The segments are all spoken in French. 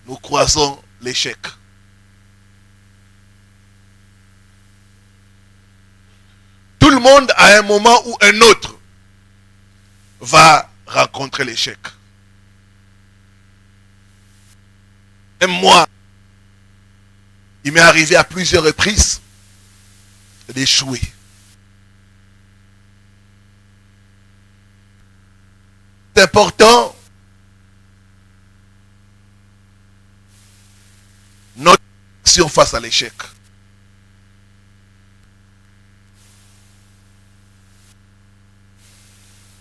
nous croisons l'échec. Tout le monde, à un moment ou un autre, va rencontrer l'échec. Même moi, il m'est arrivé à plusieurs reprises d'échouer. C'est important notre action face à l'échec.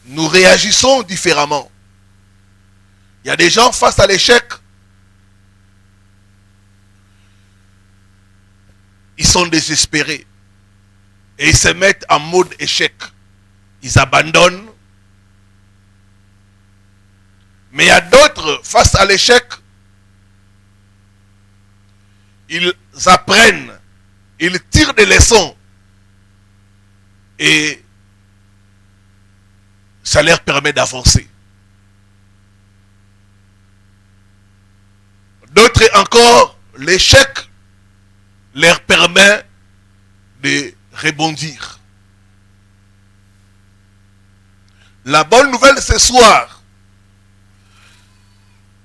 Nous réagissons différemment. Il y a des gens face à l'échec, ils sont désespérés et ils se mettent en mode échec. Ils abandonnent. Mais il y a d'autres, face à l'échec, ils apprennent, ils tirent des leçons et ça leur permet d'avancer. D'autres encore, l'échec leur permet de rebondir. La bonne nouvelle ce soir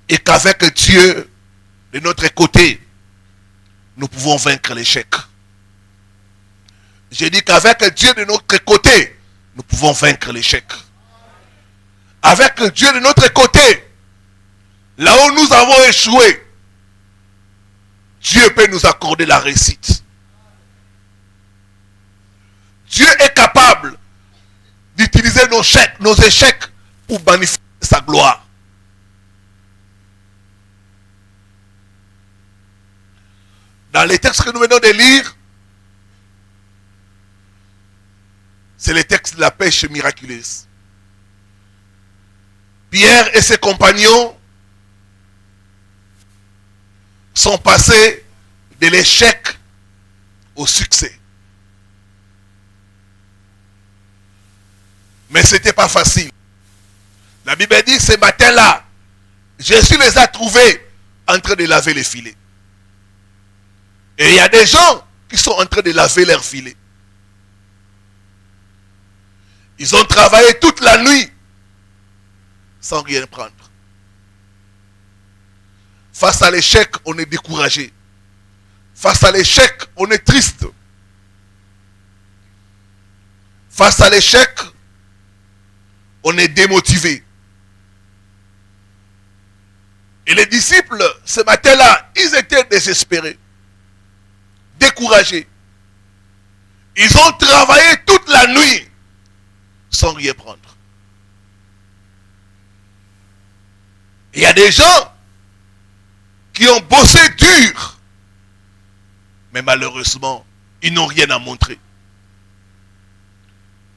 est qu'avec Dieu de notre côté, nous pouvons vaincre l'échec. J'ai dit qu'avec Dieu de notre côté, nous pouvons vaincre l'échec. Avec Dieu de notre côté, là où nous avons échoué, Dieu peut nous accorder la réussite. Dieu est capable d'utiliser nos échecs pour manifester sa gloire. Dans les textes que nous venons de lire, c'est les textes de la pêche miraculeuse. Pierre et ses compagnons sont passés de l'échec au succès. Mais ce n'était pas facile. La Bible dit, ce matin-là, Jésus les a trouvés en train de laver les filets. Et il y a des gens qui sont en train de laver leurs filets. Ils ont travaillé toute la nuit sans rien prendre. Face à l'échec, on est découragé. Face à l'échec, on est triste. Face à l'échec, on est démotivé. Et les disciples, ce matin-là, ils étaient désespérés, découragés. Ils ont travaillé toute la nuit sans rien prendre. Il y a des gens qui ont bossé dur, mais malheureusement, ils n'ont rien à montrer.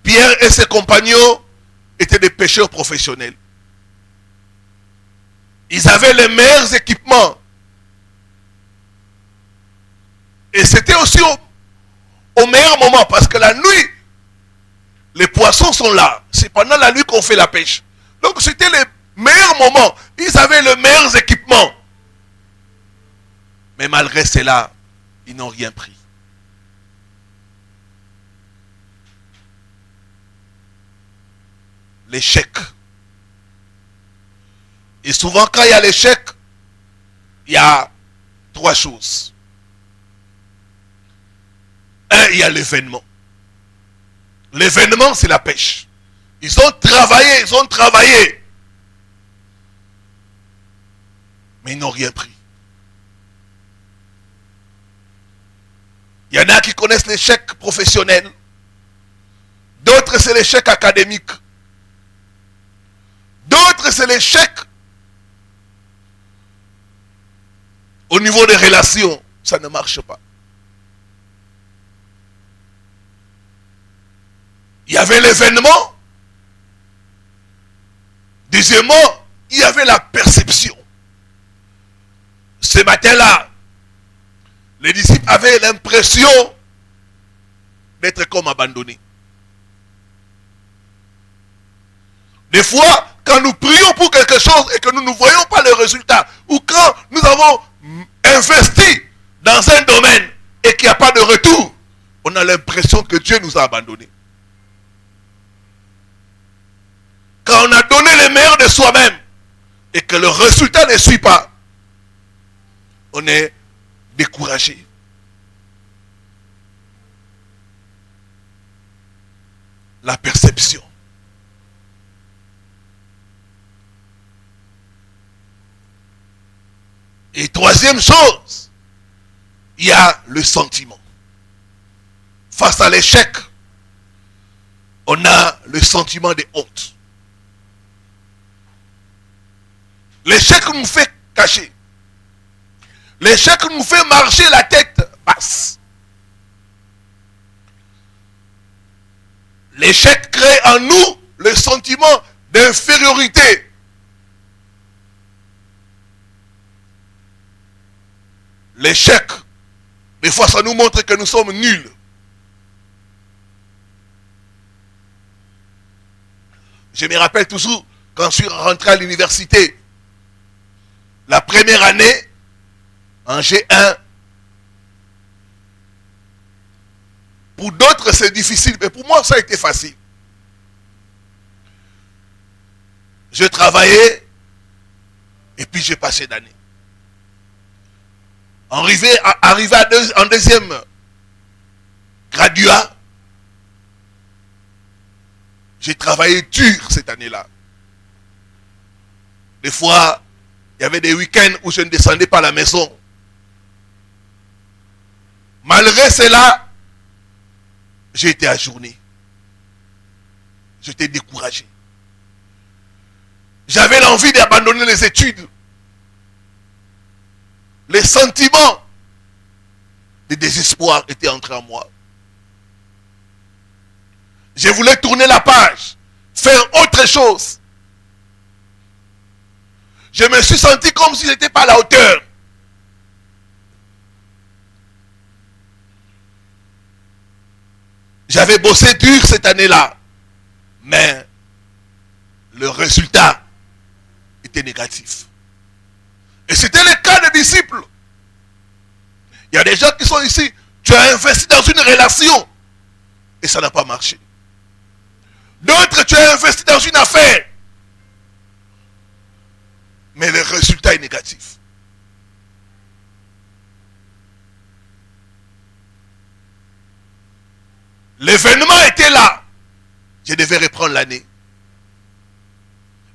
Pierre et ses compagnons étaient des pêcheurs professionnels. Ils avaient les meilleurs équipements. Et c'était aussi au meilleur moment, parce que la nuit, les poissons sont là. C'est pendant la nuit qu'on fait la pêche. Donc c'était les meilleurs moments. Ils avaient les meilleurs équipements. Mais malgré cela, ils n'ont rien pris. L'échec. Et souvent, quand il y a l'échec, il y a trois choses. Un, il y a l'événement. L'événement, c'est la pêche. Ils ont travaillé. Mais ils n'ont rien pris. Il y en a qui connaissent l'échec professionnel. D'autres, c'est l'échec académique. D'autres, c'est l'échec au niveau des relations. Ça ne marche pas. Il y avait l'événement. Deuxièmement, il y avait la perception. Ce matin-là, les disciples avaient l'impression d'être comme abandonnés. Des fois, quand nous prions pour quelque chose et que nous ne voyons pas le résultat, ou quand nous avons investi dans un domaine et qu'il n'y a pas de retour, on a l'impression que Dieu nous a abandonnés. Quand on a donné le meilleur de soi-même et que le résultat ne suit pas, on est découragé. La perception. Et troisième chose, il y a le sentiment. Face à l'échec, on a le sentiment de honte. L'échec nous fait cacher. L'échec nous fait marcher la tête basse. L'échec crée en nous le sentiment d'infériorité. L'échec, des fois, ça nous montre que nous sommes nuls. Je me rappelle toujours, quand je suis rentré à l'université, la première année, en G1, pour d'autres c'est difficile, mais pour moi ça a été facile. Je travaillais, et puis j'ai passé d'année. Arrivé en deuxième graduat, j'ai travaillé dur cette année-là. Des fois, il y avait des week-ends où je ne descendais pas à la maison. Malgré cela, j'ai été ajourné. J'étais découragé. J'avais l'envie d'abandonner les études. Les sentiments de désespoir étaient entrés en moi. Je voulais tourner la page, faire autre chose. Je me suis senti comme si je n'étais pas à la hauteur. J'avais bossé dur cette année-là, mais le résultat était négatif. Et c'était le cas des disciples. Il y a des gens qui sont ici, tu as investi dans une relation et ça n'a pas marché. D'autres, tu as investi dans une affaire, mais le résultat est négatif. L'événement était là. Je devais reprendre l'année.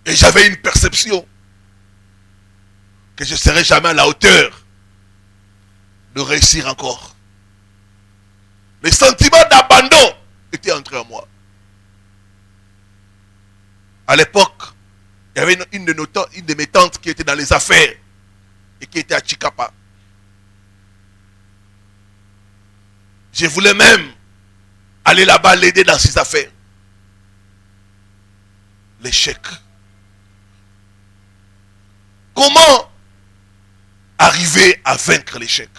Et j'avais une perception que je ne serais jamais à la hauteur de réussir encore. Le sentiment d'abandon était entré en moi. À l'époque, il y avait une de mes tantes qui était dans les affaires et qui était à Chikapa. Je voulais même aller là-bas l'aider dans ses affaires. L'échec. Comment arriver à vaincre l'échec?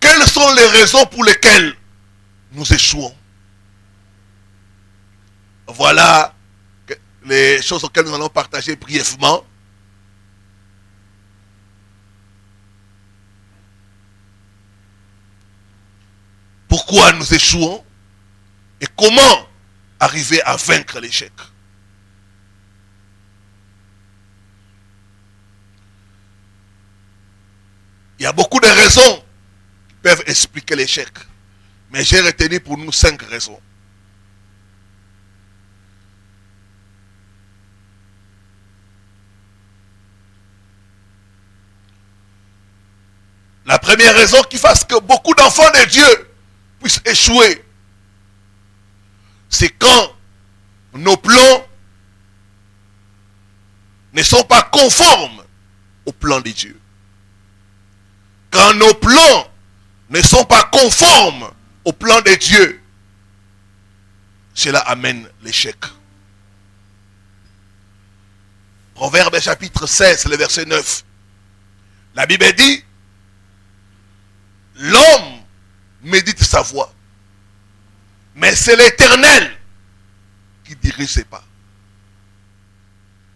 Quelles sont les raisons pour lesquelles nous échouons? Voilà les choses auxquelles nous allons partager brièvement. Pourquoi nous échouons et comment arriver à vaincre l'échec. Il y a beaucoup de raisons qui peuvent expliquer l'échec. Mais j'ai retenu pour nous 5 raisons. La première raison qui fasse que beaucoup d'enfants de Dieu puissent échouer, c'est quand nos plans ne sont pas conformes au plan de Dieu. Quand nos plans ne sont pas conformes au plan de Dieu, cela amène l'échec. Proverbe chapitre 16, le verset 9. La Bible dit, l'homme médite sa voie, Mais c'est l'Éternel qui dirige ses pas.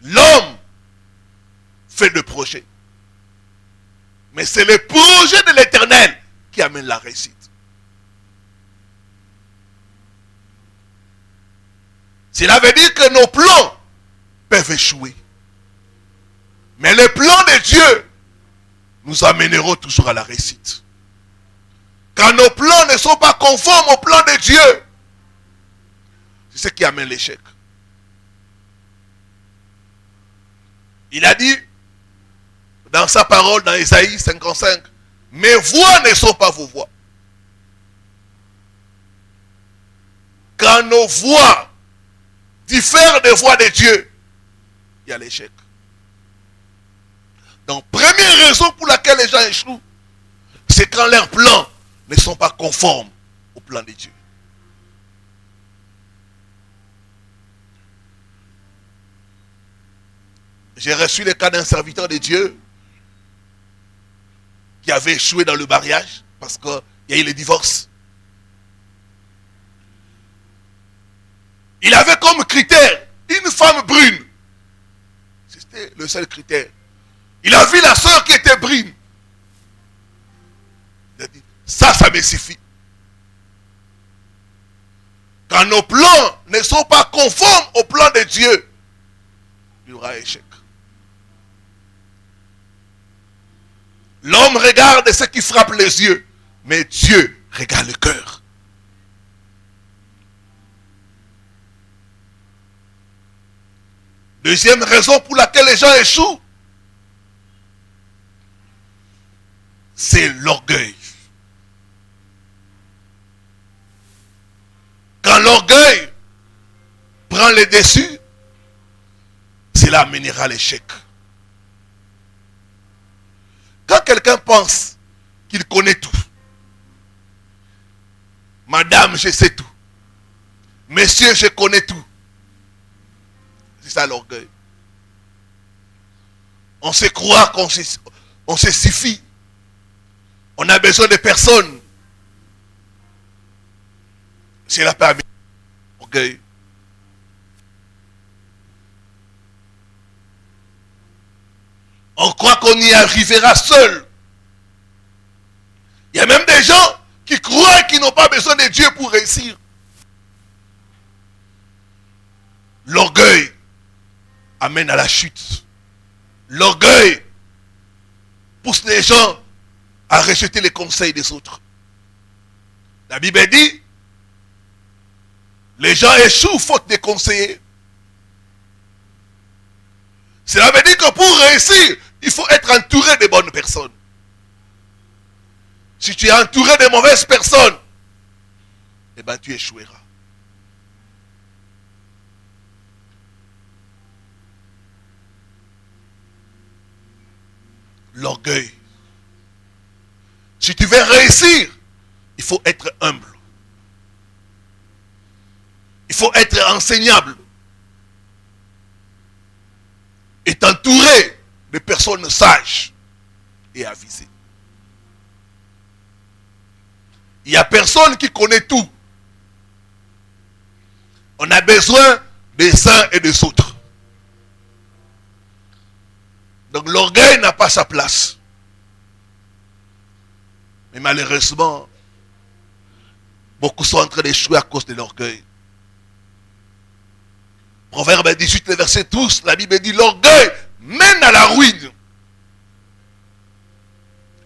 L'homme fait le projet. Mais c'est le projet de l'Éternel qui amène la réussite. Cela veut dire que nos plans peuvent échouer. Mais les plans de Dieu nous amèneront toujours à la réussite. Quand nos plans ne sont pas conformes aux plans de Dieu, c'est ce qui amène l'échec. Il a dit dans sa parole dans Ésaïe 55, mes voix ne sont pas vos voix. Quand nos voix diffèrent des voix de Dieu, il y a l'échec. Donc, première raison pour laquelle les gens échouent, c'est quand leurs plans ne sont pas conformes au plan de Dieu. J'ai reçu le cas d'un serviteur de Dieu qui avait échoué dans le mariage parce qu'il y a eu le divorce. Il avait comme critère une femme brune. C'était le seul critère. Il a vu la sœur qui était brune. Il a dit, ça me suffit. Quand nos plans ne sont pas conformes au plan de Dieu, il y aura échec. L'homme regarde ce qui frappe les yeux, mais Dieu regarde le cœur. Deuxième raison pour laquelle les gens échouent, c'est l'orgueil. Quand l'orgueil prend le dessus, cela amènera l'échec. Quand quelqu'un pense qu'il connaît tout, madame, je sais tout, monsieur, je connais tout, c'est ça l'orgueil. On se croit qu'on se suffit. On a besoin de personne. C'est la permis. Orgueil. On croit qu'on y arrivera seul. Il y a même des gens qui croient qu'ils n'ont pas besoin de Dieu pour réussir. L'orgueil amène à la chute. L'orgueil pousse les gens à rejeter les conseils des autres. La Bible dit, les gens échouent faute de conseillers. Cela veut dire que pour réussir, il faut être entouré de bonnes personnes. Si tu es entouré de mauvaises personnes, eh bien tu échoueras. L'orgueil. Si tu veux réussir, il faut être humble. Il faut être enseignable. Et t'entourer de personnes sages et avisées. Il n'y a personne qui connaît tout. On a besoin des uns et des autres. Donc l'orgueil n'a pas sa place. Mais malheureusement, beaucoup sont en train d'échouer à cause de l'orgueil. Proverbe 18, le verset 12, la Bible dit, l'orgueil mène à la ruine.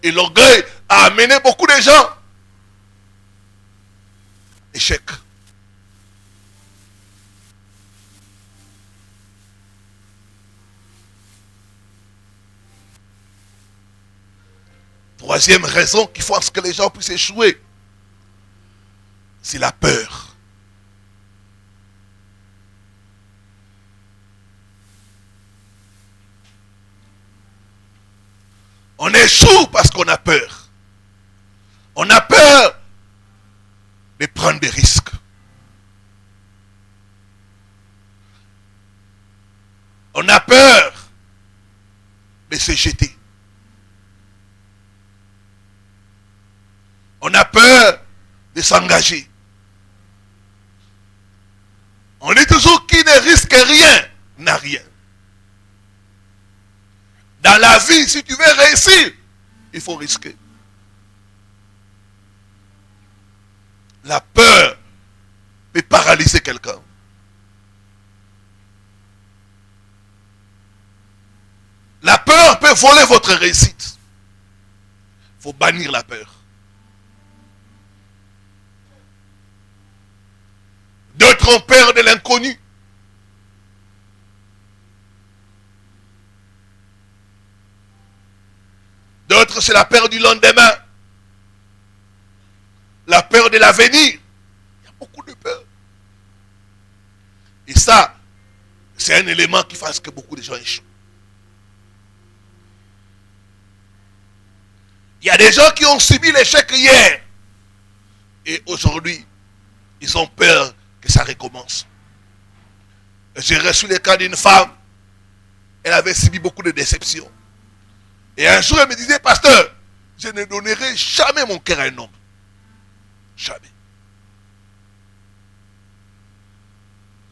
Et l'orgueil a amené beaucoup de gens. Échec. Troisième raison qu'il faut à ce que les gens puissent échouer, c'est la peur. On échoue parce qu'on a peur. On a peur de prendre des risques. On a peur de se jeter. On a peur de s'engager. rien. Dans la vie, si tu veux réussir, il faut risquer. La peur peut paralyser quelqu'un. La peur peut voler votre réussite. Il faut bannir la peur. D'autres ont peur de l'inconnu. D'autres, c'est la peur du lendemain. La peur de l'avenir. Il y a beaucoup de peur. Et ça, c'est un élément qui fait que beaucoup de gens échouent. Il y a des gens qui ont subi l'échec hier. Et aujourd'hui, ils ont peur que ça recommence. J'ai reçu le cas d'une femme. Elle avait subi beaucoup de déceptions. Et un jour, elle me disait, pasteur, je ne donnerai jamais mon cœur à un homme. Jamais.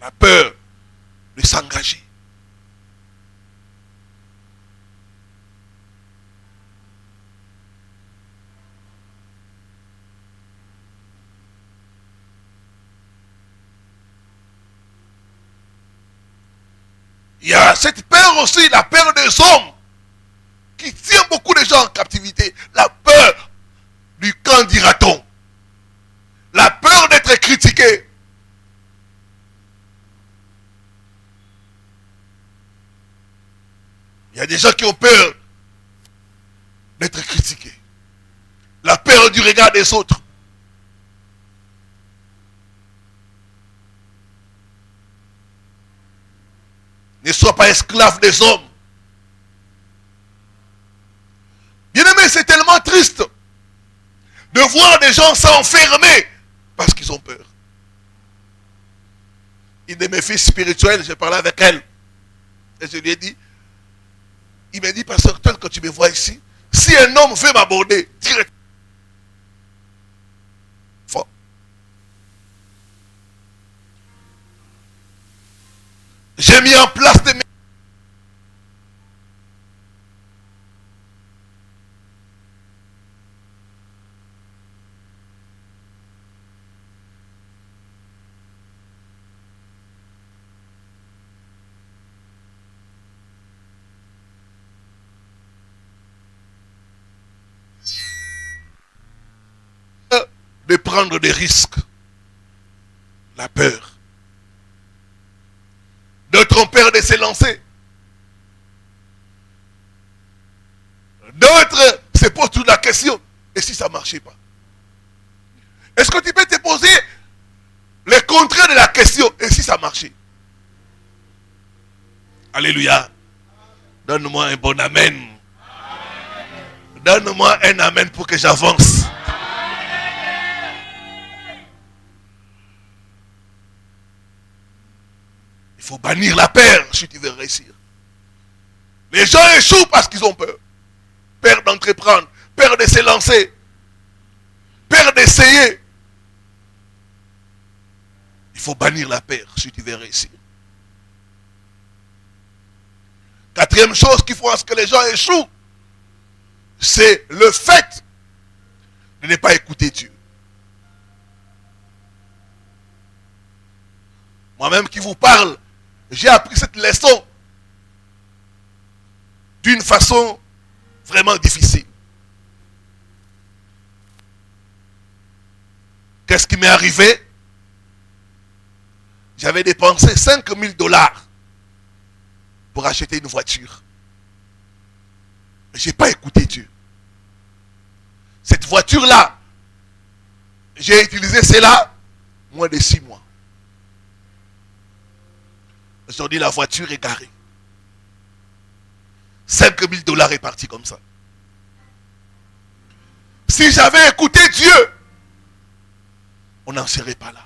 La peur de s'engager. Il y a cette peur aussi, la peur des hommes, qui tient beaucoup de gens en captivité. La peur du quand dira-t-on. La peur d'être critiqué. Il y a des gens qui ont peur d'être critiqués. La peur du regard des autres. Ne sois pas esclave des hommes. Bien-aimé, c'est tellement triste de voir des gens s'enfermer parce qu'ils ont peur. Une de mes filles spirituelles, j'ai parlé avec elle. Et je lui ai dit, il m'a dit, pasteur, quand tu me vois ici, si un homme veut m'aborder, directement. J'ai mis en place des de prendre des risques. La peur. D'autres ont peur de se lancer. D'autres se posent toute la question. Et si ça ne marchait pas? Est-ce que tu peux te poser le contraire de la question? Et si ça marchait? Alléluia. Donne-moi un bon amen. Donne-moi un amen pour que j'avance. Il faut bannir la peur si tu veux réussir. Les gens échouent parce qu'ils ont peur. Peur d'entreprendre, peur de se lancer, peur d'essayer. Il faut bannir la peur si tu veux réussir. Quatrième chose qui fait que les gens échouent, c'est le fait de ne pas écouter Dieu. Moi-même qui vous parle, j'ai appris cette leçon d'une façon vraiment difficile. Qu'est-ce qui m'est arrivé? J'avais dépensé 5000 $ pour acheter une voiture. Je n'ai pas écouté Dieu. Cette voiture-là, j'ai utilisé cela moins de 6 mois. Aujourd'hui, la voiture est garée. 5000 $ est parti comme ça. Si j'avais écouté Dieu, on n'en serait pas là.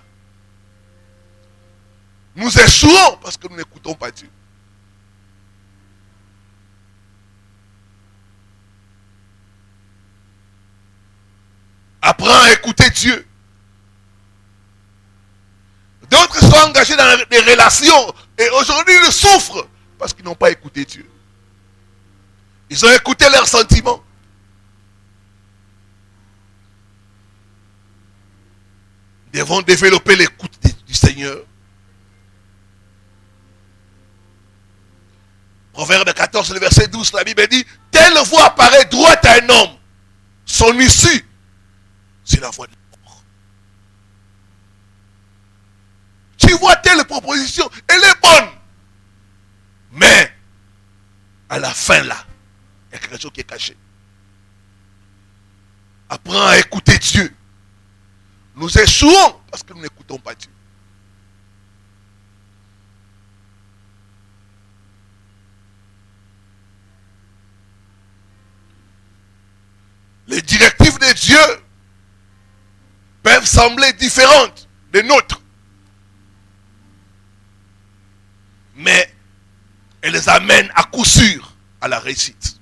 Nous échouons parce que nous n'écoutons pas Dieu. Apprends à écouter Dieu. D'autres sont engagés dans des relations et aujourd'hui ils souffrent Parce qu'ils n'ont pas écouté Dieu. Ils ont écouté leurs sentiments. Nous devons développer l'écoute du Seigneur. Proverbe 14, le verset 12, la Bible dit, telle voix apparaît droite à un homme. Son issue, c'est la voix de la mort. Tu vois telle proposition, elle est bonne. Mais, à la fin là, il y a quelque chose qui est caché. Apprends à écouter Dieu. Nous échouons parce que nous n'écoutons pas Dieu. Les directives de Dieu peuvent sembler différentes des nôtres. Mais elles les amènent à coup sûr à la réussite.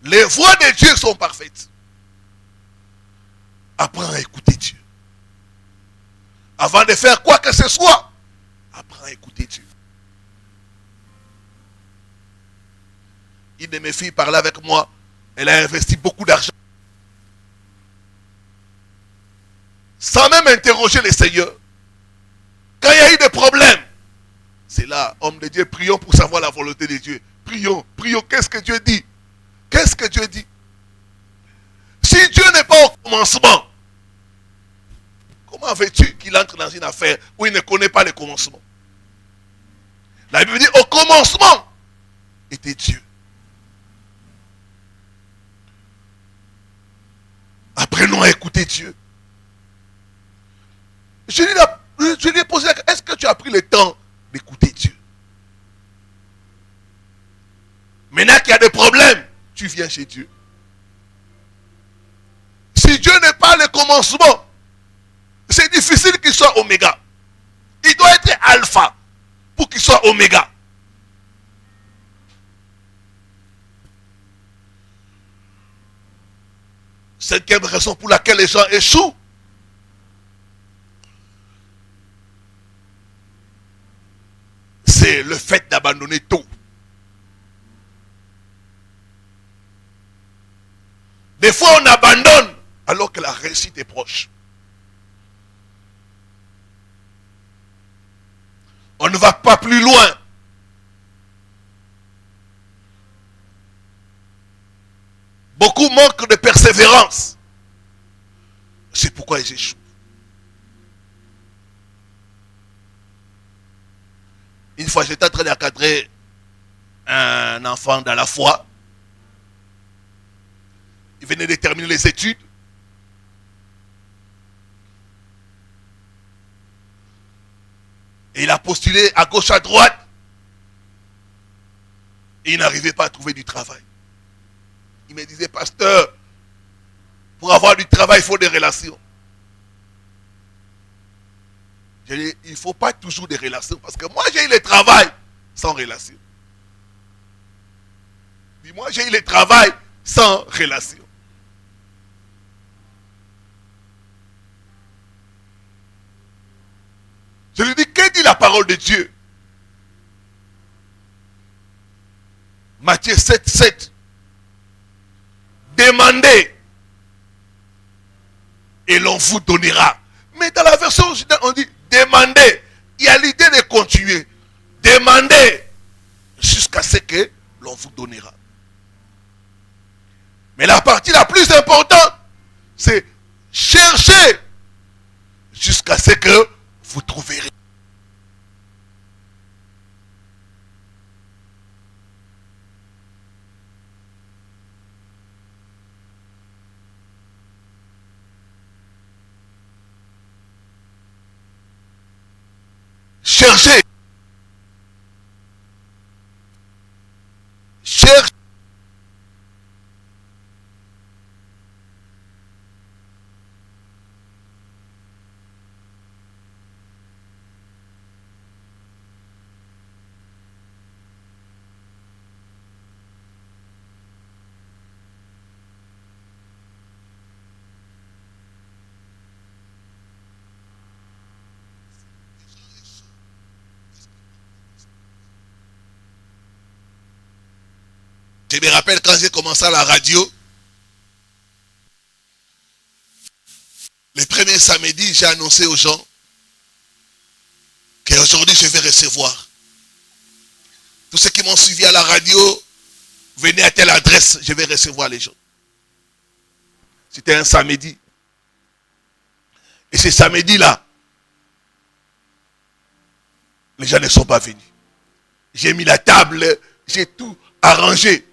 Les voies de Dieu sont parfaites. Apprends à écouter Dieu. Avant de faire quoi que ce soit, apprends à écouter Dieu. Une de mes filles parlait avec moi. Elle a investi beaucoup d'argent. Sans même interroger le Seigneur. Quand il y a eu des problèmes, c'est là, homme de Dieu, prions pour savoir la volonté de Dieu. Prions, prions. Qu'est-ce que Dieu dit? Qu'est-ce que Dieu dit? Si Dieu n'est pas au commencement, comment veux-tu qu'il entre dans une affaire où il ne connaît pas le commencement? La Bible dit, au commencement était Dieu. Apprenons à écouter Dieu. Je lui ai posé la question, est-ce que tu as pris le temps d'écouter Dieu? Maintenant qu'il y a des problèmes, tu viens chez Dieu. Si Dieu n'est pas le commencement, c'est difficile qu'il soit oméga. Il doit être alpha pour qu'il soit oméga. Cinquième raison pour laquelle les gens échouent, c'est le fait d'abandonner tout. Des fois, on abandonne alors que la réussite est proche. On ne va pas plus loin. Beaucoup manquent de persévérance. C'est pourquoi ils échouent. Une fois, j'étais en train d'encadrer un enfant dans la foi. Il venait de terminer les études. Et il a postulé à gauche, à droite. Et il n'arrivait pas à trouver du travail. Il me disait, pasteur, pour avoir du travail, il faut des relations. Je dis, il ne faut pas toujours des relations. Parce que moi, j'ai eu le travail sans relation. Puis moi, j'ai eu le travail sans relation. Je lui dis, que dit la parole de Dieu? Matthieu 7, 7. Demandez et l'on vous donnera. Mais dans la version originale, on dit demandez. Il y a l'idée de continuer. Demandez jusqu'à ce que l'on vous donnera. Mais la partie la plus importante, c'est chercher jusqu'à ce que vous trouverez. Cherchez. Cherchez. Je me rappelle quand j'ai commencé à la radio, le premier samedi, j'ai annoncé aux gens qu'aujourd'hui je vais recevoir. Tous ceux qui m'ont suivi à la radio, venez à telle adresse, je vais recevoir les gens. C'était un samedi. Et ce samedi-là, les gens ne sont pas venus. J'ai mis la table, j'ai tout arrangé.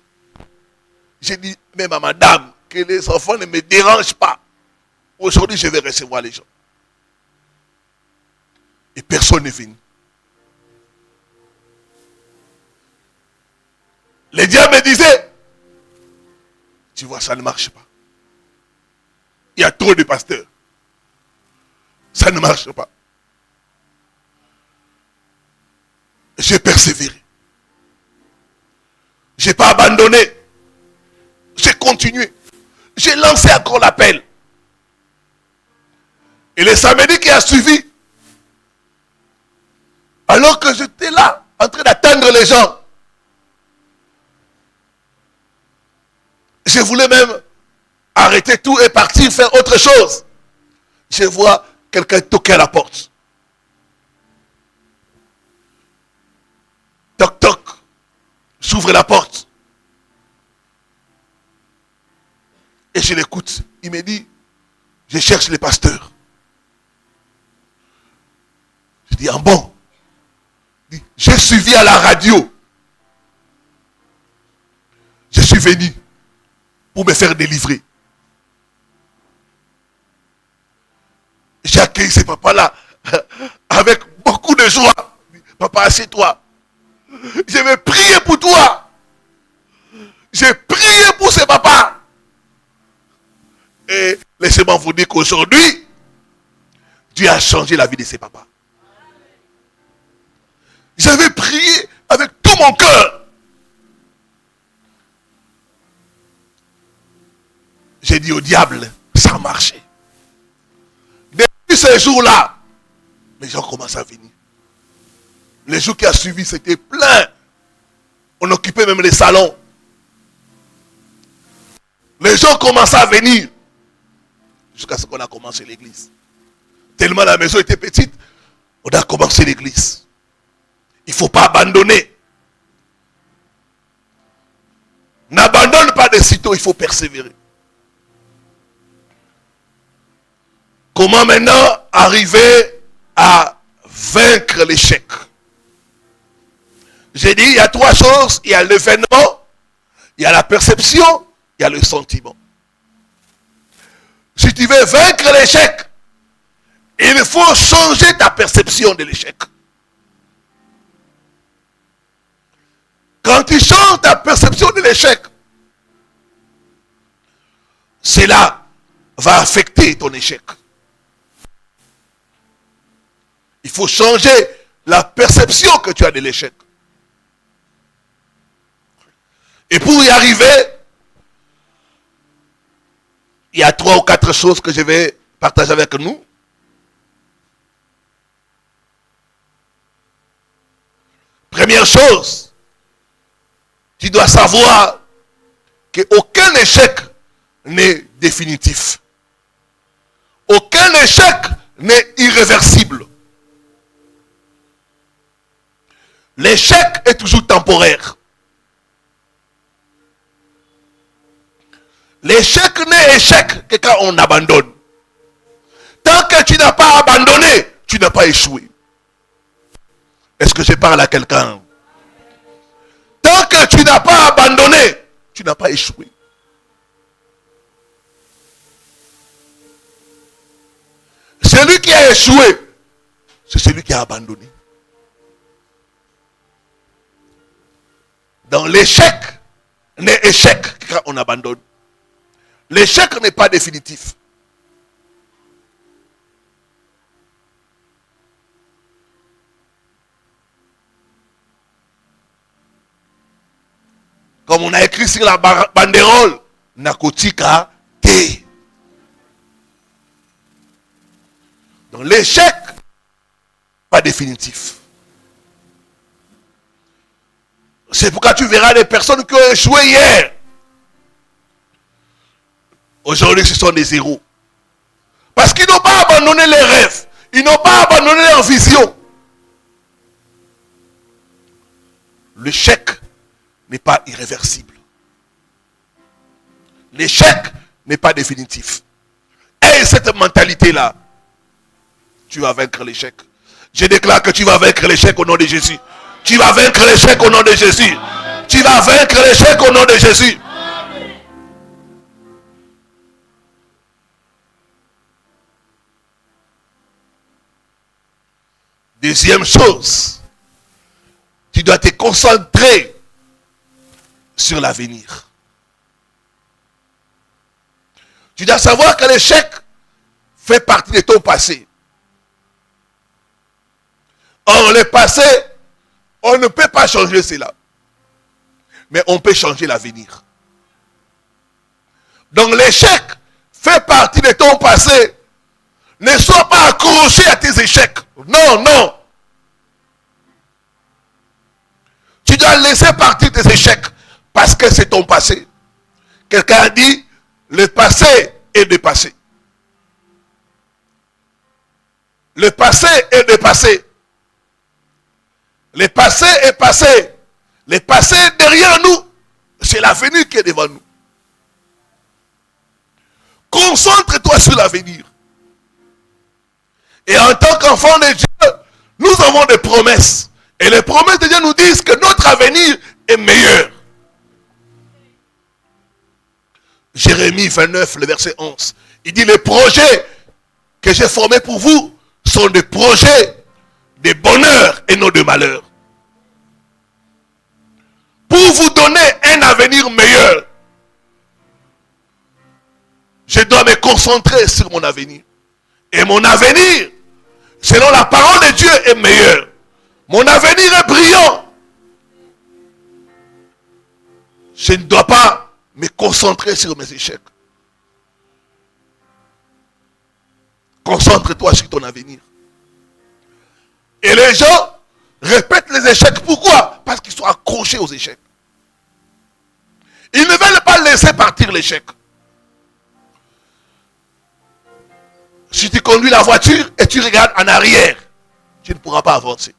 J'ai dit même à madame que les enfants ne me dérangent pas. Aujourd'hui, je vais recevoir les gens. Et personne n'est venu. Les diables me disaient, tu vois, ça ne marche pas. Il y a trop de pasteurs. Ça ne marche pas. J'ai persévéré. Je n'ai pas abandonné. J'ai continué. J'ai lancé encore l'appel. Et le samedi qui a suivi, alors que j'étais là, en train d'attendre les gens, je voulais même arrêter tout et partir faire autre chose. Je vois quelqu'un toquer à la porte. Toc toc. J'ouvre la porte. Et je l'écoute. Il me dit, je cherche les pasteurs. Je dis, ah bon? J'ai suivi à la radio. Je suis venu pour me faire délivrer. J'ai accueilli ce papa-là avec beaucoup de joie. Papa, assieds-toi. Je vais prier pour toi. J'ai prié pour ce papa. Et laissez-moi vous dire qu'aujourd'hui, Dieu a changé la vie de ces papas. J'avais prié avec tout mon cœur. J'ai dit au diable, ça a marché. Depuis ces jours-là, les gens commencent à venir. Les jours qui ont suivi, c'était plein. On occupait même les salons. Les gens commençaient à venir. Jusqu'à ce qu'on a commencé l'église. Tellement la maison était petite, on a commencé l'église. Il ne faut pas abandonner. N'abandonne pas de sitôt, il faut persévérer. Comment maintenant arriver à vaincre l'échec? J'ai dit, il y a trois choses. Il y a l'événement, il y a la perception, il y a le sentiment. Si tu veux vaincre l'échec, il faut changer ta perception de l'échec. Quand tu changes ta perception de l'échec, cela va affecter ton échec. Il faut changer la perception que tu as de l'échec. Et pour y arriver, il y a 3 ou 4 choses que je vais partager avec nous. Première chose, tu dois savoir qu'aucun échec n'est définitif. Aucun échec n'est irréversible. L'échec est toujours temporaire. L'échec n'est échec que quand on abandonne. Tant que tu n'as pas abandonné, tu n'as pas échoué. Est-ce que je parle à quelqu'un? Tant que tu n'as pas abandonné, tu n'as pas échoué. Celui qui a échoué, c'est celui qui a abandonné. Dans l'échec n'est échec quand on abandonne. L'échec n'est pas définitif. Comme on a écrit sur la banderole, Nakotika T. Donc l'échec, pas définitif. Ce C'est pourquoi tu verras des personnes qui ont échoué hier. Aujourd'hui, ce sont des héros. Parce qu'ils n'ont pas abandonné les rêves. Ils n'ont pas abandonné leur vision. L'échec n'est pas irréversible. L'échec n'est pas définitif. Et cette mentalité-là, tu vas vaincre l'échec. Je déclare que tu vas vaincre l'échec au nom de Jésus. Tu vas vaincre l'échec au nom de Jésus. Tu vas vaincre l'échec au nom de Jésus. Deuxième chose, tu dois te concentrer sur l'avenir. Tu dois savoir que l'échec fait partie de ton passé. Or, le passé, on ne peut pas changer cela. Mais on peut changer l'avenir. Donc l'échec fait partie de ton passé. Ne sois pas accroché à tes échecs. Non, non. Tu dois laisser partir tes échecs parce que c'est ton passé. Quelqu'un a dit, le passé est dépassé. Le passé est dépassé. Le passé est passé. Le passé est derrière nous. C'est l'avenir qui est devant nous. Concentre-toi sur l'avenir. Et en tant qu'enfant de Dieu, nous avons des promesses. Et les promesses de Dieu nous disent que notre avenir est meilleur. Jérémie 29, le verset 11. Il dit, les projets que j'ai formés pour vous sont des projets de bonheur et non de malheur. Pour vous donner un avenir meilleur. Je dois me concentrer sur mon avenir. Et mon avenir, selon la parole de Dieu, est meilleur. Mon avenir est brillant. Je ne dois pas me concentrer sur mes échecs. Concentre-toi sur ton avenir. Et les gens répètent les échecs. Pourquoi? Parce qu'ils sont accrochés aux échecs. Ils ne veulent pas laisser partir l'échec. Si tu conduis la voiture et tu regardes en arrière, tu ne pourras pas avancer.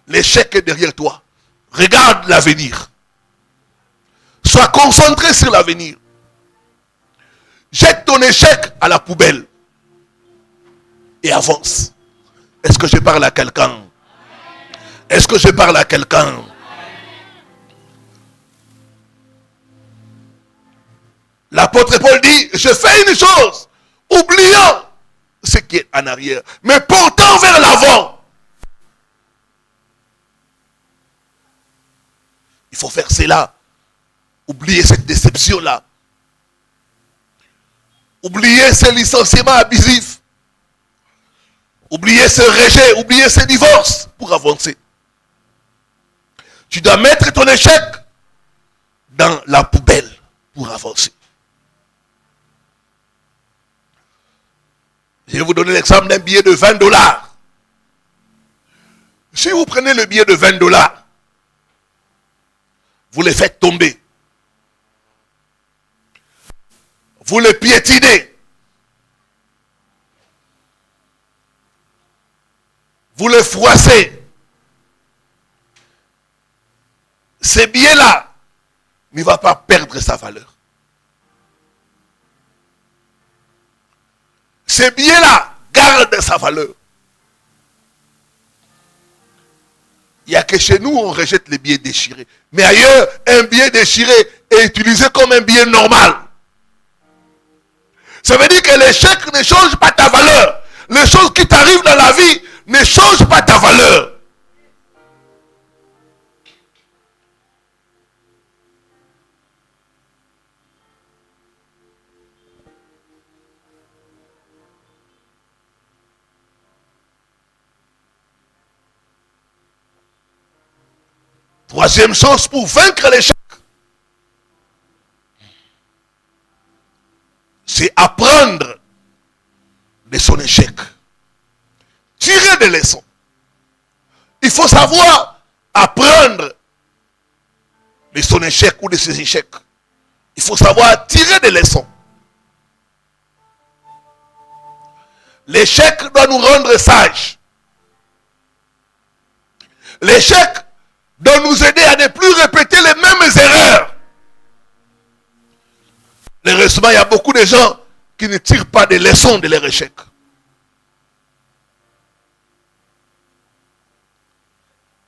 L'échec est derrière toi. Regarde l'avenir. Sois concentré sur l'avenir. Jette ton échec à la poubelle. Et avance. Est-ce que je parle à quelqu'un? Est-ce que je parle à quelqu'un? L'apôtre Paul dit, je fais une chose, oubliant ce qui est en arrière, mais portant vers l'avant. Il faut faire cela. Oublier cette déception-là. Oublier ce licenciement abusif. Oublier ce rejet, oublier ce divorce pour avancer. Tu dois mettre ton échec dans la poubelle pour avancer. Je vais vous donner l'exemple d'un billet de 20 $. Si vous prenez le billet de 20 $, vous le faites tomber. Vous le piétinez. Vous le froissez. Ce billet-là ne va pas perdre sa valeur. Ce billet-là garde sa valeur. Il n'y a que chez nous on rejette les billets déchirés. Mais ailleurs, un billet déchiré est utilisé comme un billet normal. Ça veut dire que l'échec ne change pas ta valeur. Les choses qui t'arrivent dans la vie ne changent pas ta valeur. Troisième chose pour vaincre l'échec, c'est apprendre de son échec. Tirer des leçons. Il faut savoir apprendre de son échec ou de ses échecs. Il faut savoir tirer des leçons. L'échec doit nous rendre sages. L'échec doit nous aider à ne plus répéter les mêmes erreurs. Heureusement, il y a beaucoup de gens qui ne tirent pas des leçons de leur échec.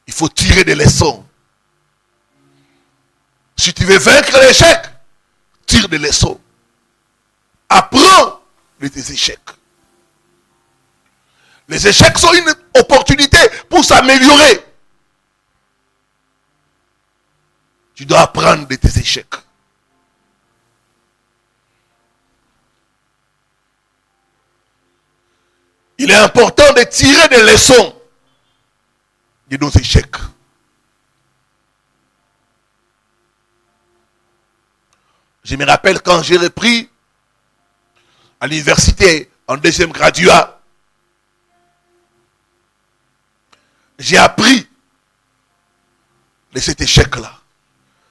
Il faut tirer des leçons. Si tu veux vaincre l'échec, tire des leçons. Apprends de tes échecs. Les échecs sont une opportunité pour s'améliorer. Tu dois apprendre de tes échecs. Il est important de tirer des leçons de nos échecs. Je me rappelle quand j'ai repris à l'université en deuxième graduat, j'ai appris de cet échec-là.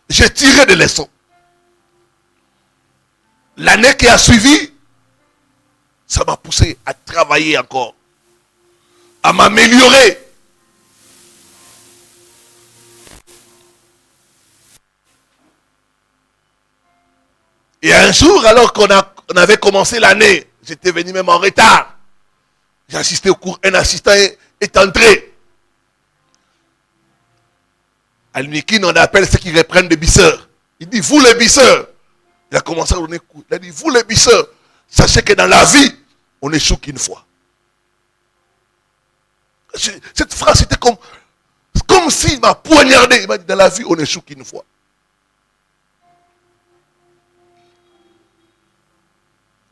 J'ai tiré des leçons. L'année qui a suivi, ça m'a poussé à travailler encore, à m'améliorer. Et un jour, alors qu'on avait commencé l'année, j'étais venu même en retard. J'ai assisté au cours, un assistant est entré. À l'uniquine, on appelle ceux qui reprennent des bisseurs. Il dit, vous les bisseurs. Il a commencé à donner coup. Il a dit, vous les bisseurs, sachez que dans la vie, on échoue qu'une fois. Cette phrase, c'était comme s'il m'a poignardé. Il m'a dit, dans la vie, on échoue qu'une fois.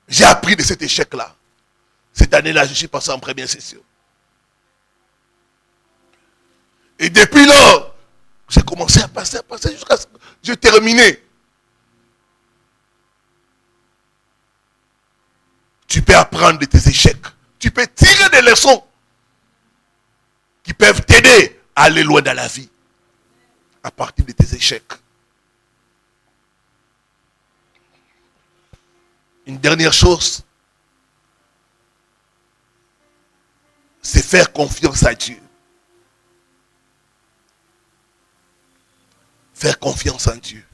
J'ai appris de cet échec-là. Cette année-là, je suis passé en première session. Et depuis lors, j'ai commencé à passer jusqu'à ce que j'ai terminé. Tu peux apprendre de tes échecs. Tu peux tirer des leçons qui peuvent t'aider à aller loin dans la vie. À partir de tes échecs. Une dernière chose, c'est faire confiance à Dieu. Faire confiance en Dieu.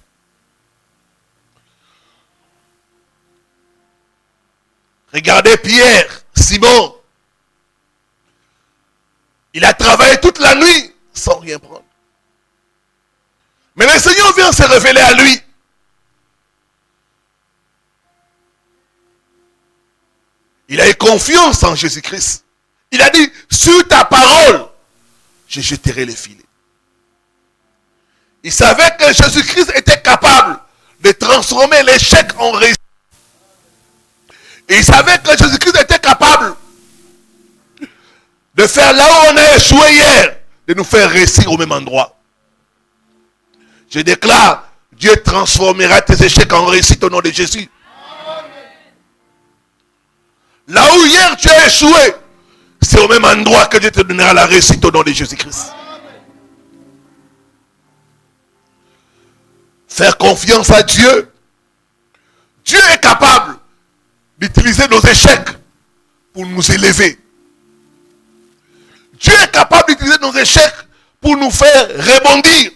Regardez Pierre, Simon. Il a travaillé toute la nuit sans rien prendre. Mais le Seigneur vient se révéler à lui. Il a eu confiance en Jésus-Christ. Il a dit, sur ta parole, je jeterai les filets. Il savait que Jésus-Christ était capable de transformer l'échec en réussite. Et il savait que Jésus-Christ était capable de faire là où on a échoué hier, de nous faire réussir au même endroit. Je déclare, Dieu transformera tes échecs en réussite au nom de Jésus. Là où hier tu as échoué, c'est au même endroit que Dieu te donnera la réussite au nom de Jésus-Christ. Faire confiance à Dieu. Dieu est capable d'utiliser nos échecs pour nous élever. Dieu est capable d'utiliser nos échecs pour nous faire rebondir.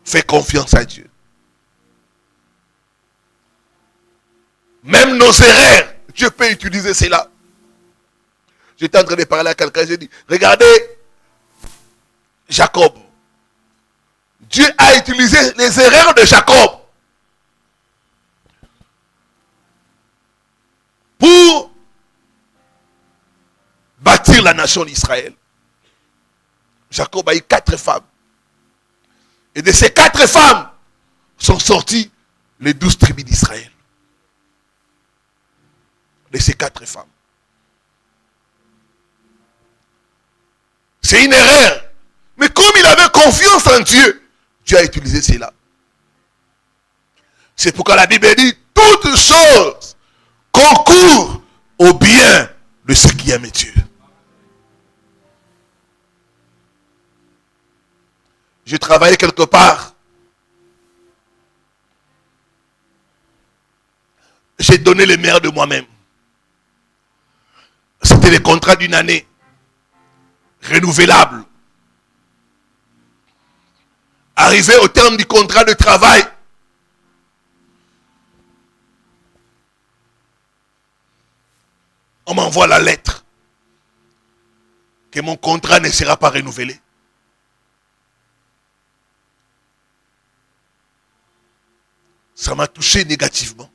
Fais confiance à Dieu. Même nos erreurs, Dieu peut utiliser cela. J'étais en train de parler à quelqu'un, j'ai dit, regardez Jacob. Dieu a utilisé les erreurs de Jacob pour bâtir la nation d'Israël. Jacob a eu 4 femmes. Et de ces 4 femmes sont sorties les 12 tribus d'Israël. De ces 4 femmes. C'est une erreur. Mais comme il avait confiance en Dieu, Dieu a utilisé cela. C'est pourquoi la Bible dit, toutes choses concourent au bien de ceux qui aiment Dieu. je travaillais quelque part. J'ai donné le meilleur de moi-même. C'était les contrats d'une année. Renouvelable. Arrivé au terme du contrat de travail, on m'envoie la lettre que mon contrat ne sera pas renouvelé. Ça m'a touché négativement.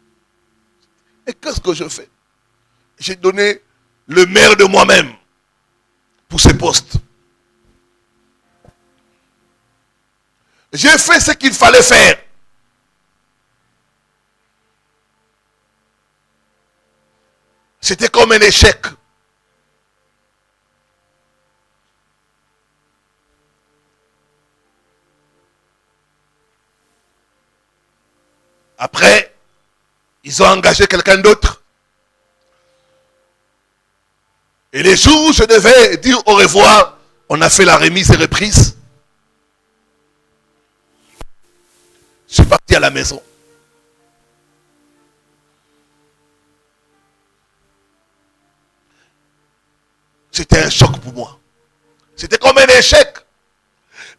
Et qu'est-ce que je fais? J'ai donné le meilleur de moi-même pour ce poste. J'ai fait ce qu'il fallait faire. C'était comme un échec. Après, ils ont engagé quelqu'un d'autre. Et les jours où je devais dire au revoir, on a fait la remise et reprise. Je suis parti à la maison. C'était un choc pour moi. C'était comme un échec.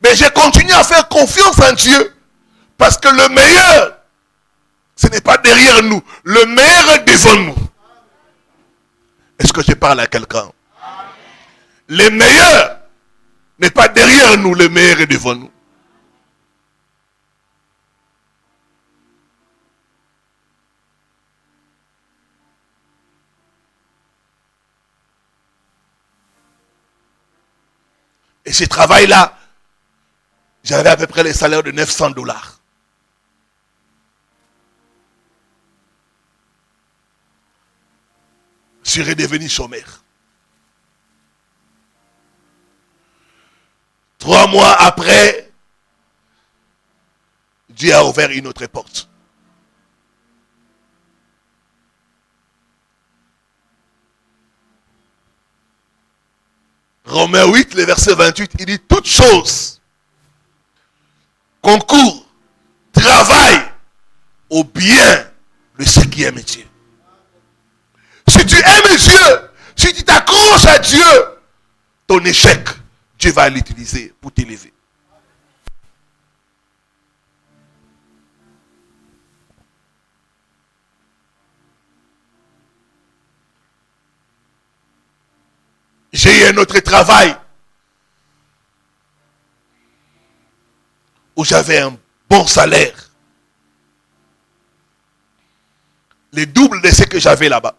Mais j'ai continué à faire confiance en Dieu. Parce que le meilleur, ce n'est pas derrière nous. Le meilleur est devant nous. Est-ce que je parle à quelqu'un? Le meilleur n'est pas derrière nous. Le meilleur est devant nous. Et ce travail-là, j'avais à peu près les salaires de $900. Je suis redevenu chômeur. 3 mois après, Dieu a ouvert une autre porte. Romains 8, le verset 28, il dit toutes choses concourent, travaillent au bien de ceux qui aiment Dieu. Si tu aimes Dieu, si tu t'accroches à Dieu, ton échec, Dieu va l'utiliser pour t'élever. J'ai eu un autre travail où j'avais un bon salaire. Le double de ce que j'avais là-bas.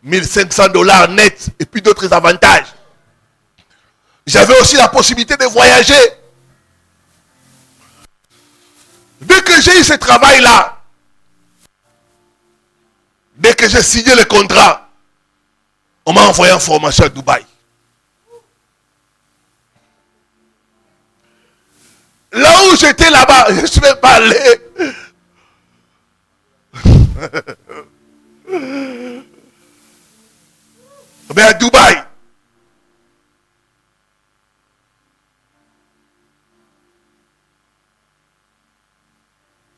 $1 500 net et puis d'autres avantages. J'avais aussi la possibilité de voyager. Dès que j'ai eu ce travail-là, dès que j'ai signé le contrat, on m'a envoyé en formation à Dubaï. Là où j'étais là-bas, je ne suis même pas allé. Mais à Dubaï.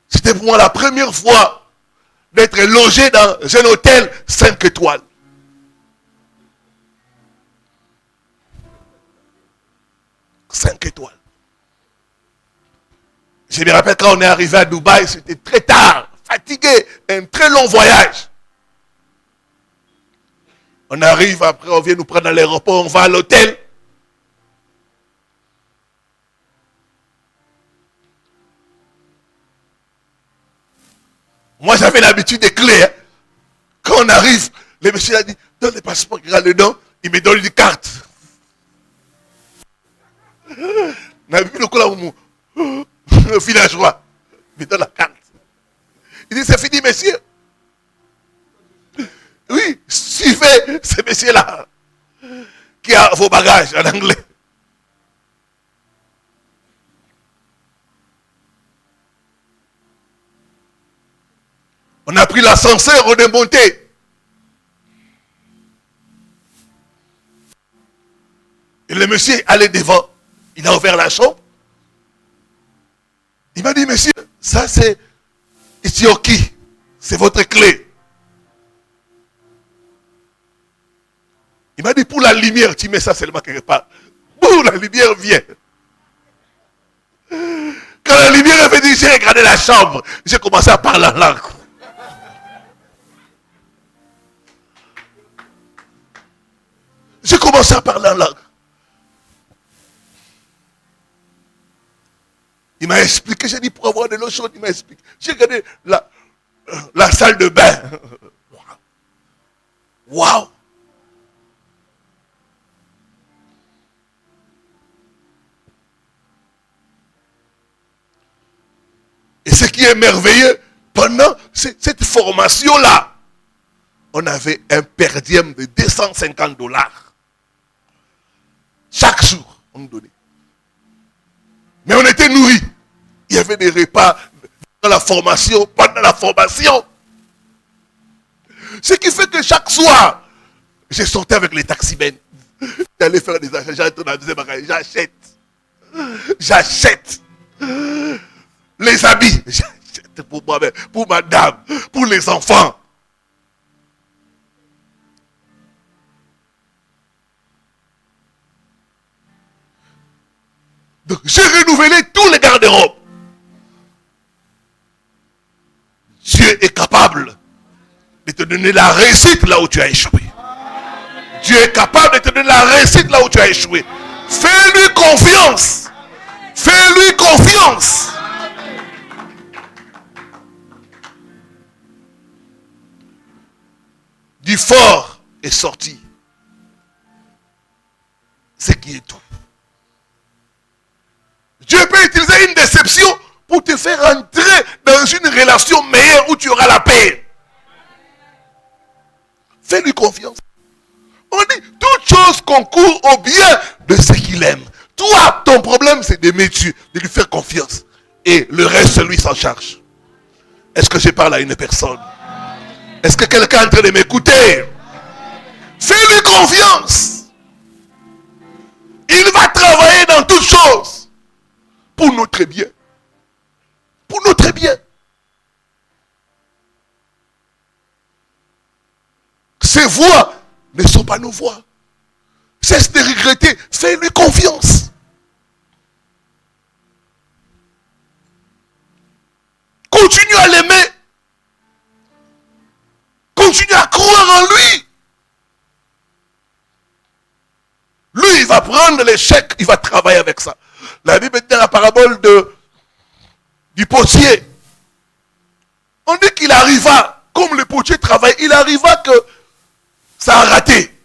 C'était pour moi la première fois d'être logé dans un hôtel 5 étoiles. Je me rappelle quand on est arrivé à Dubaï, c'était très tard, fatigué, un très long voyage. On arrive, après on vient nous prendre à l'aéroport, on va à l'hôtel. Moi j'avais l'habitude des clés. Hein. Quand on arrive, le monsieur a dit, donne le passeport, il regarde dedans, il me donne une carte. On a vu le coup là où le villageois, il me donne la carte. Il dit, c'est fini, monsieur. Oui, suivez ce monsieur-là qui a vos bagages en anglais. On a pris l'ascenseur, on est monté. Et le monsieur allait devant. Il a ouvert la chambre. Il m'a dit, monsieur, ça c'est Etioki. C'est votre clé. Il m'a dit, pour la lumière, tu mets ça seulement quelque part. Pour la lumière vient. Quand la lumière est venue, j'ai regardé la chambre. J'ai commencé à parler en langue. J'ai commencé à parler en langue. Il m'a expliqué, j'ai dit pour avoir de l'eau chaude, il m'a expliqué. J'ai regardé la salle de bain. Waouh! Et ce qui est merveilleux, pendant cette formation-là, on avait un per diem de $250. Chaque jour, on nous donnait. Mais on était nourris. Il y avait des repas dans la formation, pendant la formation. Ce qui fait que chaque soir, j'ai sorti avec les taximens. J'allais faire des achats, j'allais dans la deuxième bagage, j'achète. Les habits, j'achète pour moi-même, pour madame, pour les enfants. Donc, j'ai renouvelé tous les garde-robes. Dieu est capable de te donner la réussite là où tu as échoué. Dieu est capable de te donner la réussite là où tu as échoué. Fais-lui confiance. Fais-lui confiance. Du fort est sorti ce qui est tout. Dieu peut utiliser une déception pour te faire entrer dans une relation meilleure où tu auras la paix. Fais-lui confiance. On dit, toute chose concourt au bien de ceux qu'il aime. Toi, ton problème, c'est d'aimer Dieu, de lui faire confiance. Et le reste, lui s'en charge. Est-ce que je parle à une personne? Est-ce que quelqu'un est en train de m'écouter? Fais-lui confiance. Il va travailler dans toutes choses. Pour notre bien. Pour notre bien. Ses voix ne sont pas nos voix. Cesse de regretter. Fais-lui confiance. Continue à l'aimer. Continue à croire en lui. Lui, il va prendre l'échec, il va travailler avec ça. La Bible dit dans la parabole du potier. On dit qu'il arriva, comme le potier travaille, il arriva que ça a raté.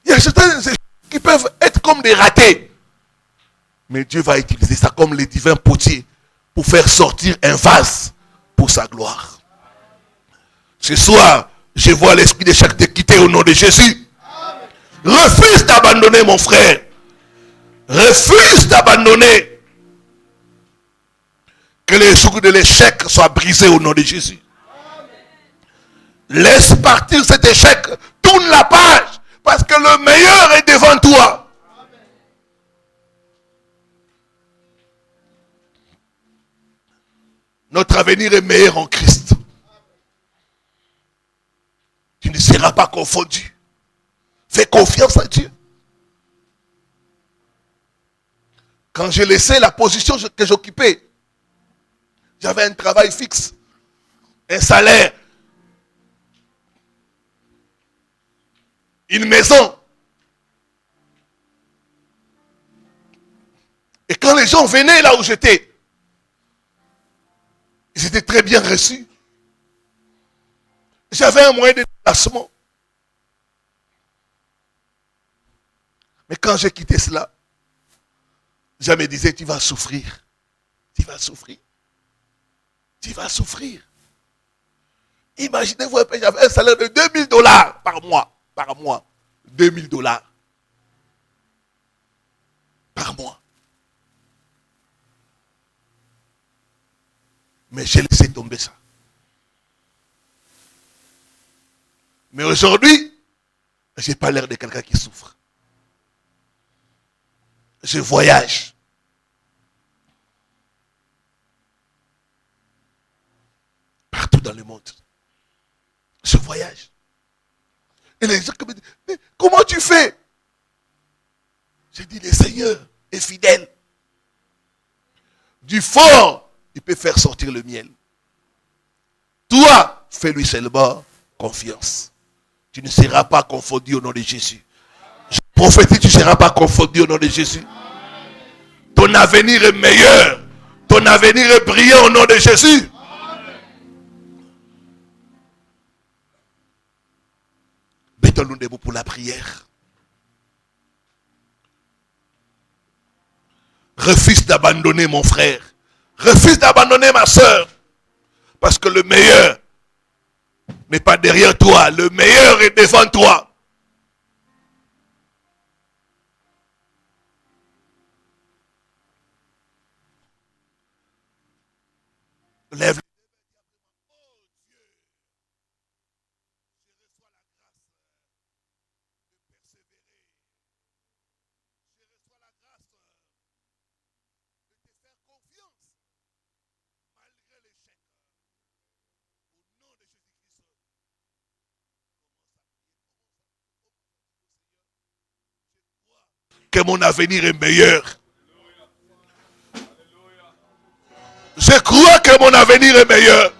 Il y a certains qui peuvent être comme des ratés. Mais Dieu va utiliser ça comme les divins potiers pour faire sortir un vase pour sa gloire. Ce soir, je vois l'esprit d'échec te quitter au nom de Jésus. Refuse d'abandonner mon frère. Refuse d'abandonner. Que les jours de l'échec soient brisés au nom de Jésus. Laisse partir cet échec. Tourne la page. Parce que le meilleur est devant toi. Notre avenir est meilleur en Christ. Tu ne seras pas confondu. Fais confiance à Dieu. Quand j'ai laissé la position que j'occupais, j'avais un travail fixe, un salaire, une maison. Et quand les gens venaient là où j'étais, ils étaient très bien reçus. J'avais un moyen de déplacement. Mais quand j'ai quitté cela, je me disais, tu vas souffrir. Tu vas souffrir. Tu vas souffrir. Imaginez-vous, j'avais un salaire de $2000 par mois. Par mois. $2000. Par mois. Mais j'ai laissé tomber ça. Mais aujourd'hui, J'ai pas l'air de quelqu'un qui souffre. Je voyage. Partout dans le monde. Je voyage. Et les gens me disent, mais comment tu fais? J'ai dit, le Seigneur est fidèle. Du fort, il peut faire sortir le miel. Toi, fais-lui seulement confiance. Tu ne seras pas confondu au nom de Jésus. Je prophétise, tu ne seras pas confondu au nom de Jésus. Ton avenir est meilleur. Ton avenir est brillant au nom de Jésus. Mettons-nous debout pour la prière. Refuse d'abandonner mon frère. Refuse d'abandonner ma soeur. Parce que le meilleur n'est pas derrière toi. Le meilleur est devant toi. Lève. Que mon avenir est meilleur. Je crois que mon avenir est meilleur.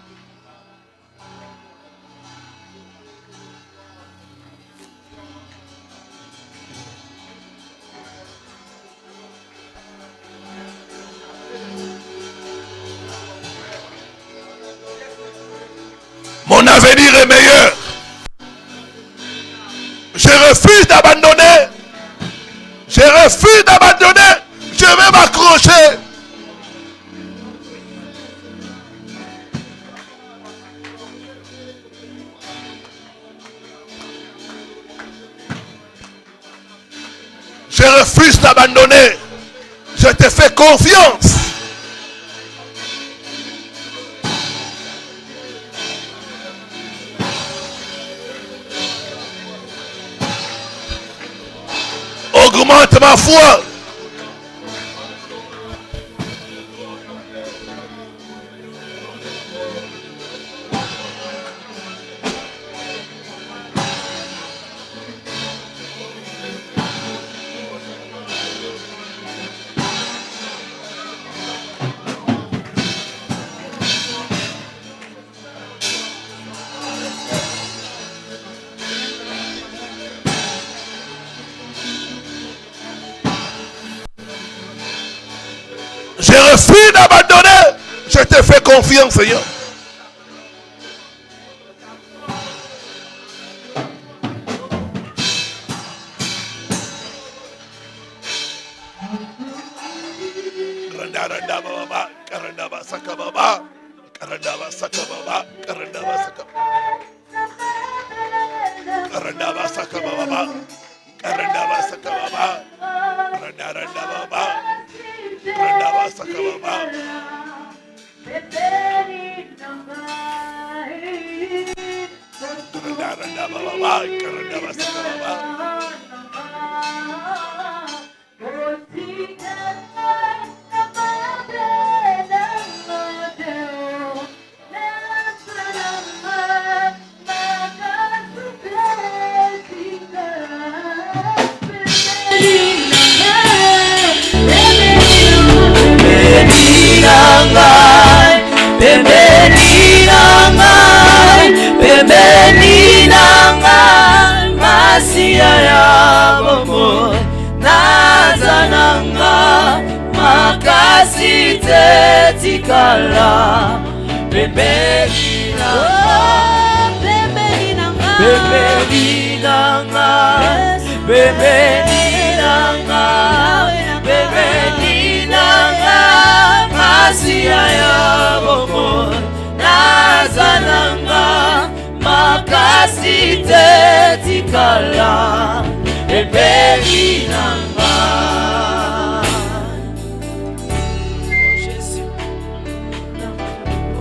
Mon avenir est meilleur. Je refuse d'abandonner. Je refuse d'abandonner. Je vais m'accrocher. Je refuse d'abandonner. Je te fais confiance. Augmente ma foi. Je refuse d'abandonner. Je te fais confiance, Seigneur.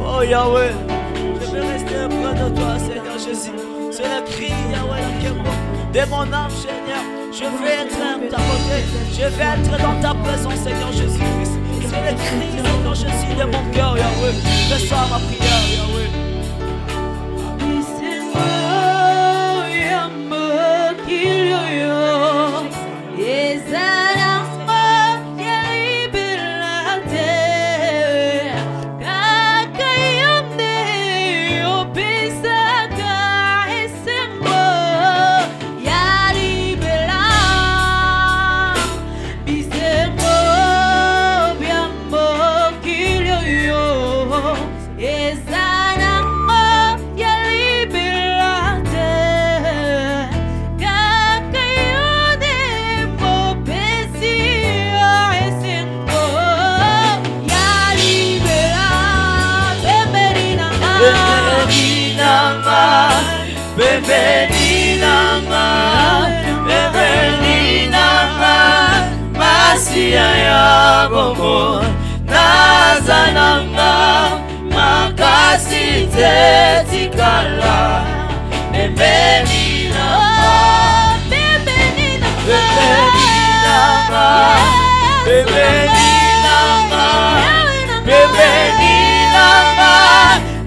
Oh Yahweh, je veux rester près de toi, Seigneur Jésus. C'est le cri, Yahweh, dans quel mot de mon âme, Seigneur. Je veux entrer à ta côté. Je veux entrer dans ta présence, Seigneur Jésus-Christ. C'est le cri, Seigneur Jésus, de mon cœur, Yahweh. Reçois ma prière, Yahweh. Masia ya bomo nazananga makasi tetikala bebenina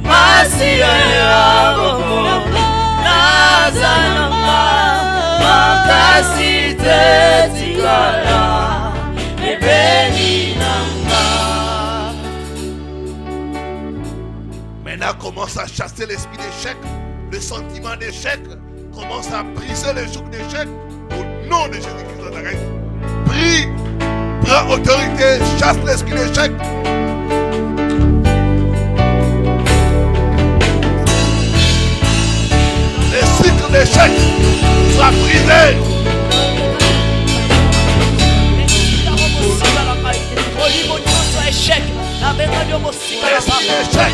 masia ya bomo nazananga makasi tetikala. Maintenant commence à chasser l'esprit d'échec, le sentiment d'échec, commence à briser le joug d'échec au nom de Jésus-Christ de Nazareth. Prie, prends autorité, chasse l'esprit d'échec. Les cycles d'échec soient brisés. Échec, la bénédiction mosika na ba.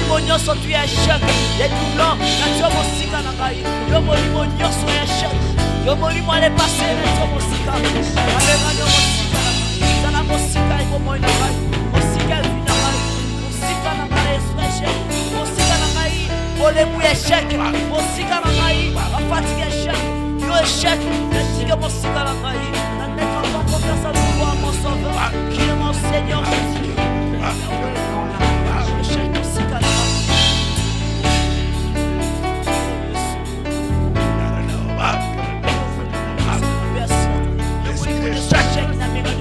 Molimo nyonso tu échec. Les doublons, na tu mosika na ngai. Yo molimo nyonso échec. Yo molimo ale passer na tu mosika. La bénédiction mosika na ngai. Sana mosika iko moi na ngai. Mosika vi na ngai. Mosika na ngai échec. Mosika na ngai. Olemu échec. Mosika na ngai. Fatigue échec. Yo échec. Fatigue mosika na ngai. Na mettre en confiance à toi mon sauveur. Qui est mon Seigneur Jésus. Les cycles d'échec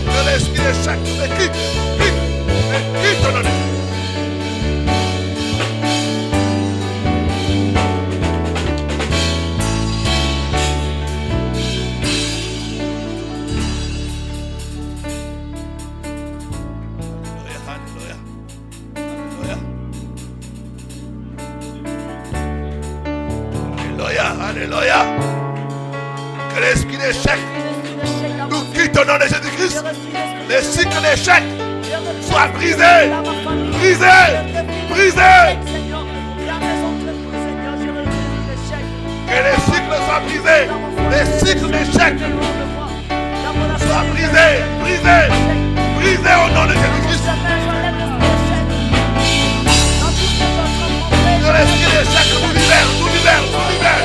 que l'esprit d'échec me quitte, quitte ton nom. Alléluia. Que l'esprit d'échec nous quitte au nom de Jésus-Christ. Les cycles d'échec soient brisés. Brisés. Brisés. Que les cycles soient brisés. Les cycles d'échec soient brisés. Brisés. Brisés au nom de Jésus-Christ. Que l'esprit d'échec nous libère. Nous libère. Nous libère.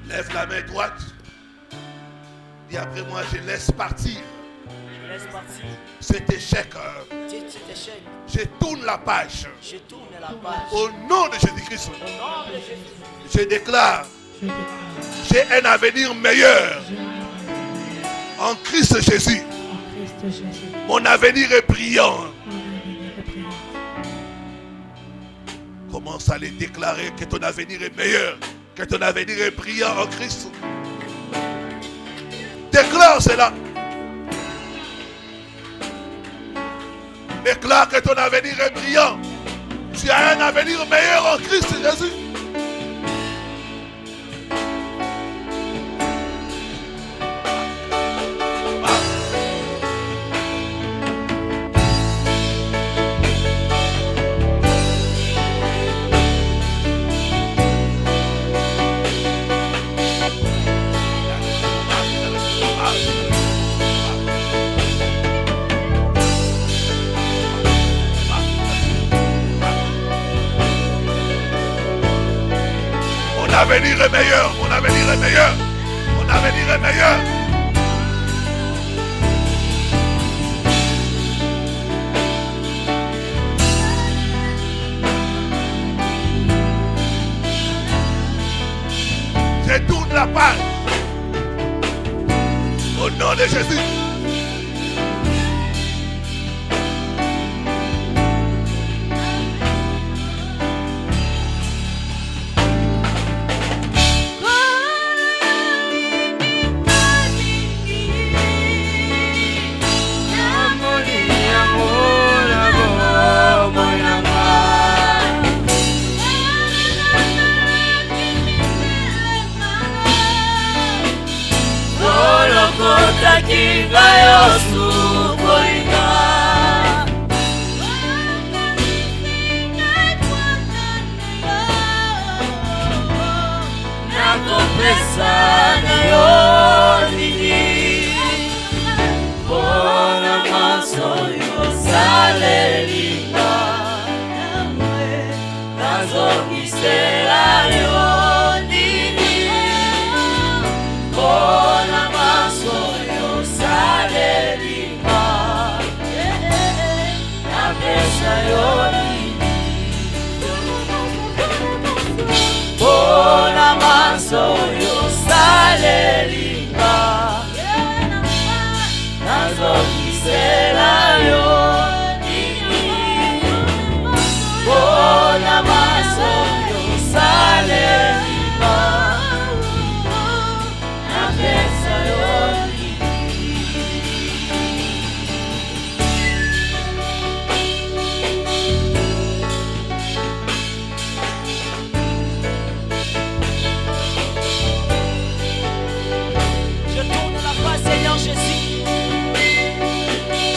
Lève la main droite. Et après moi, je laisse partir. Cet échec. Je tourne la page. Au nom de Jésus-Christ. Je déclare J'ai un avenir meilleur. En Christ Jésus. Mon avenir est brillant. Commence à les déclarer que ton avenir est meilleur. Que ton avenir est brillant en Christ. Déclare cela. Déclare que ton avenir est brillant. Tu as un avenir meilleur en Christ Jésus. Mon avenir est meilleur, mon avenir est meilleur, mon avenir est meilleur. Je tourne la page. Au nom de Jésus.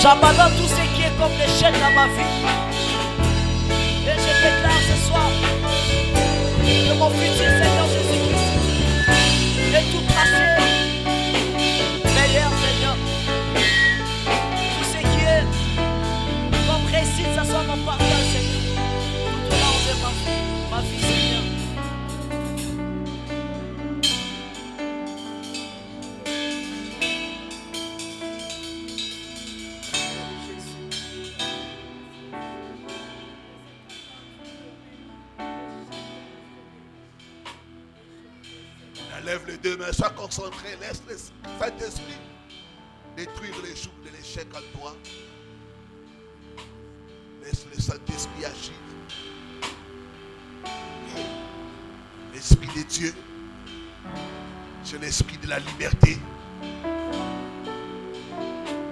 J'abandonne tout ce qui est comme l'échec dans ma vie. Et je déclare ce soir que mon futur Seigneur Jésus-Christ est tout tracé. Meilleur Seigneur. Tout ce qui est comme réussite, ça soit mon partage Seigneur. Tout là où est ma vie Seigneur. Lève les deux mains, sois concentré, laisse le Saint-Esprit détruire les joues de l'échec en toi. Laisse le Saint-Esprit agir. L'Esprit de Dieu, c'est l'Esprit de la liberté.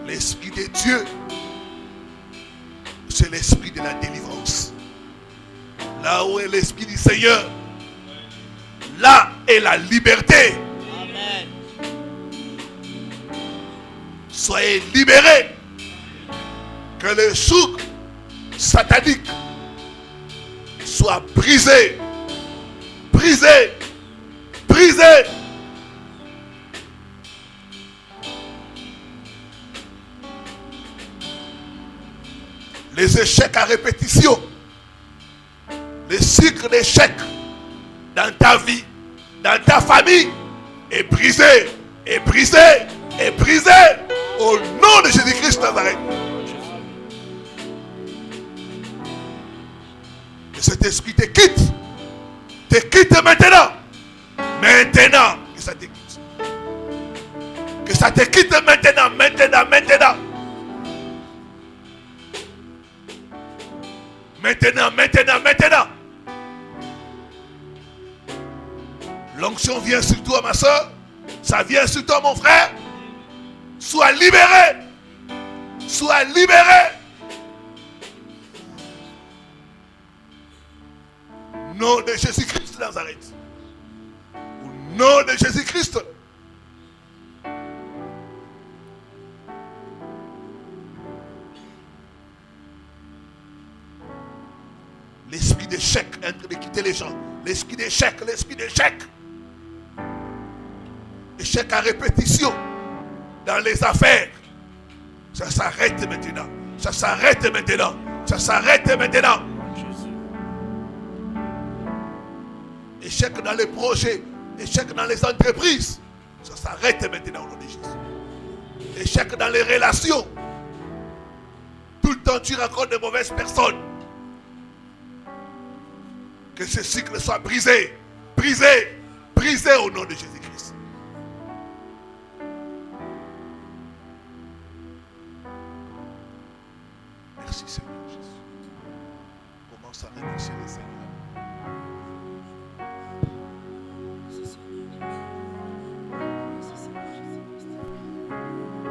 L'Esprit de Dieu, c'est l'Esprit de la délivrance. Là où est l'Esprit du Seigneur, là est la liberté. Amen. Soyez libérés. Que le joug satanique soit brisé. Brisé. Brisé. Les échecs à répétition. Le cycle d'échecs dans ta vie, dans ta famille, est brisé, est brisé, est brisé au nom de Jésus-Christ Nazareth. Que cet esprit te quitte maintenant. Maintenant, que ça te quitte. Que ça te quitte maintenant, maintenant, maintenant. Maintenant, maintenant, maintenant. L'onction vient sur toi, ma soeur. Ça vient sur toi, mon frère. Sois libéré. Sois libéré. Au nom de Jésus-Christ de Nazareth. Au nom de Jésus-Christ. L'esprit d'échec est en train de quitter les gens. L'esprit d'échec, l'esprit d'échec. Échec à répétition dans les affaires. Ça s'arrête maintenant. Ça s'arrête maintenant. Ça s'arrête maintenant. Échec dans les projets. Échec dans les entreprises. Ça s'arrête maintenant au nom de Jésus. Échec dans les relations. Tout le temps tu rencontres de mauvaises personnes. Que ce cycle soit brisé. Brisé. Brisé au nom de Jésus-Christ. Merci Seigneur Jésus. Commence à remercier le Seigneur.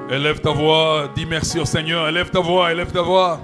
Élève ta voix, dis merci au Seigneur. Élève ta voix, élève ta voix.